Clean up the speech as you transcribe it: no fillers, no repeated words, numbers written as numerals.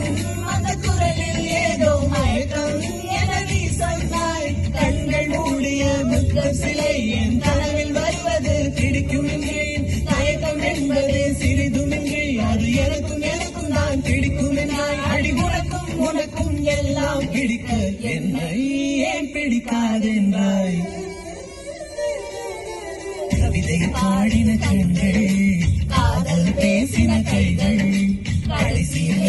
கேட்கும் அந்த குரலில் ஏதோ மயக்கம் என நீ சொன்னாய். கண்கள் மூடிய புத்தர் சிலை என் கனவில் வருவது பிடிக்கும் என்றேன். தயக்கம் என்பது சிறிதுமின்றி அது எனக்கும் தான் பிடிக்கும் என்றாய். அடி உனக்கும் எல்லாம் பிடிக்க என்னை ஏன் பிடிக்காதென்றாய். கவிதை பாடின கண்கள், காதல் பேசின கைகள், கடைசியில்